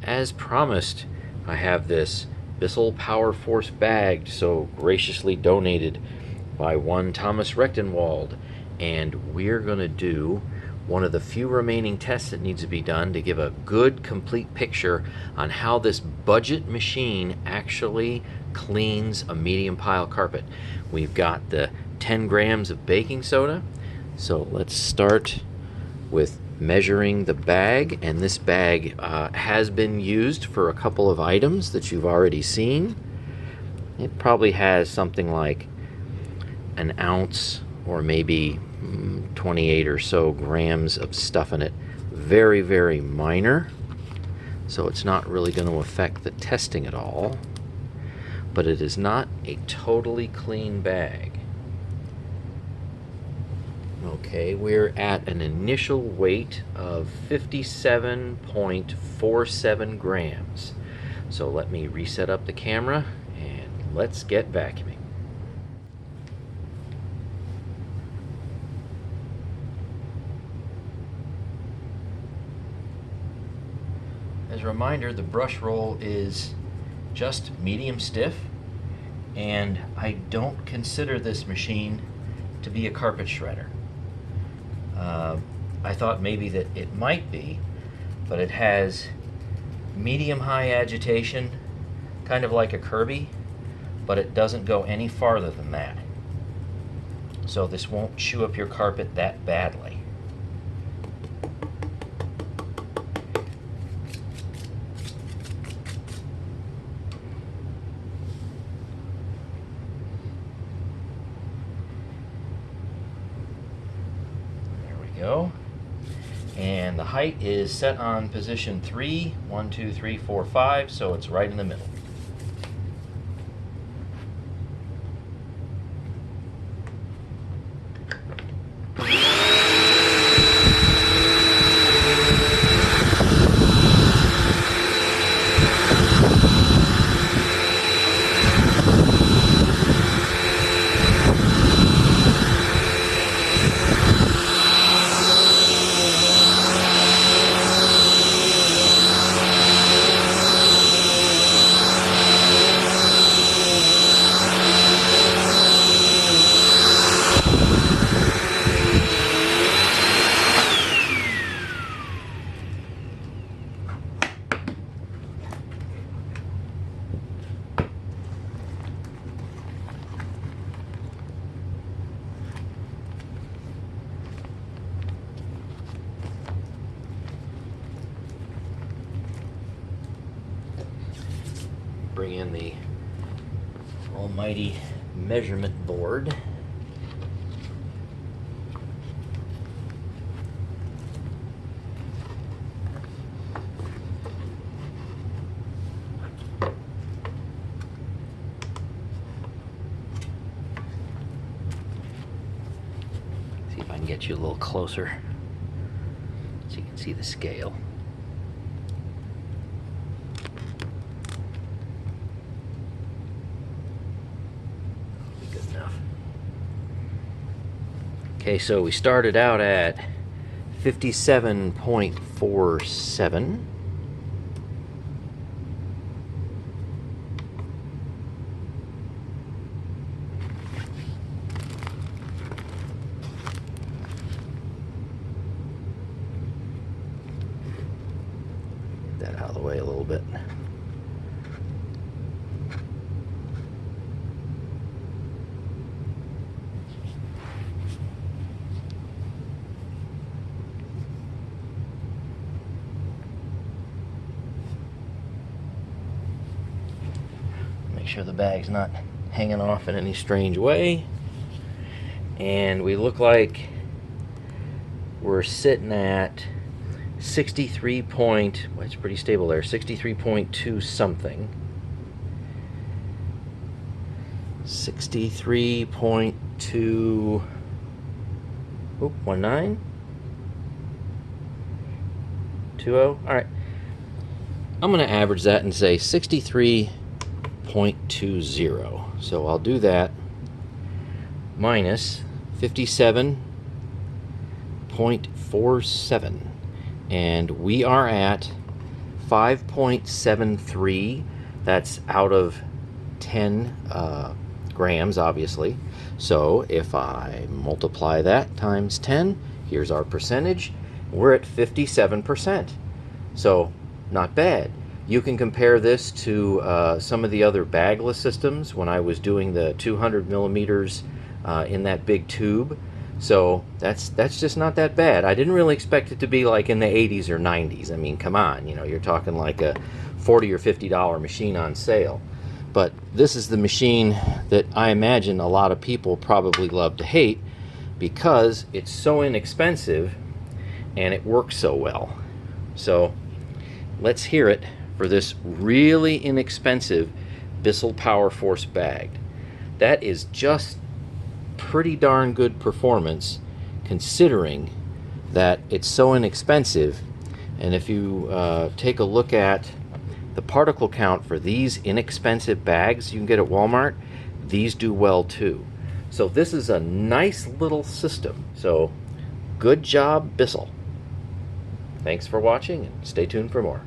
as promised, I have this Bissell Powerforce bag, so graciously donated by one Thomas Rechtenwald, and we're going to do one of the few remaining tests that needs to be done to give a good, complete picture on how this budget machine actually cleans a medium pile carpet. We've got the 10 grams of baking soda, so let's start with measuring the bag. And this bag has been used for a couple of items that you've already seen. It probably has something like an ounce or maybe 28 or so grams of stuff in it. Very, very minor, so it's not really going to affect the testing at all, but it is not a totally clean bag. Okay, we're at an initial weight of 57.47 grams. So let me reset up the camera and let's get vacuuming. As a reminder, the brush roll is just medium stiff, and I don't consider this machine to be a carpet shredder. I thought maybe that it might be, but it has medium-high agitation, kind of like a Kirby, but it doesn't go any farther than that. So this won't chew up your carpet that badly. There we go. And the height is set on position 3, 1, 2, 3, 4, 5, so it's right in the middle. Bring in the almighty measurement board. See if I can get you a little closer so you can see the scale. Okay, so we started out at 57.47. Get that out of the way a little bit. Make sure the bag's not hanging off in any strange way. And we look like we're sitting at 63 point, well, it's pretty stable there, 63.2 something. 63.2, 19? 20? All right. I'm going to average that and say 63.20. So I'll do that minus 57.47. And we are at 5.73. That's out of 10 grams, obviously. So if I multiply that times 10, here's our percentage. We're at 57%. So not bad. You can compare this to some of the other bagless systems when I was doing the 200 millimeters in that big tube. So that's just not that bad. I didn't really expect it to be like in the 80s or 90s. I mean, come on, you know, you're talking like a $40 or $50 machine on sale. But this is the machine that I imagine a lot of people probably love to hate because it's so inexpensive and it works so well. So let's hear it for this really inexpensive Bissell Powerforce bag. That is just pretty darn good performance considering that it's so inexpensive. And if you take a look at the particle count for these inexpensive bags you can get at Walmart, these do well too. So this is a nice little system. So good job, Bissell. Thanks for watching and stay tuned for more.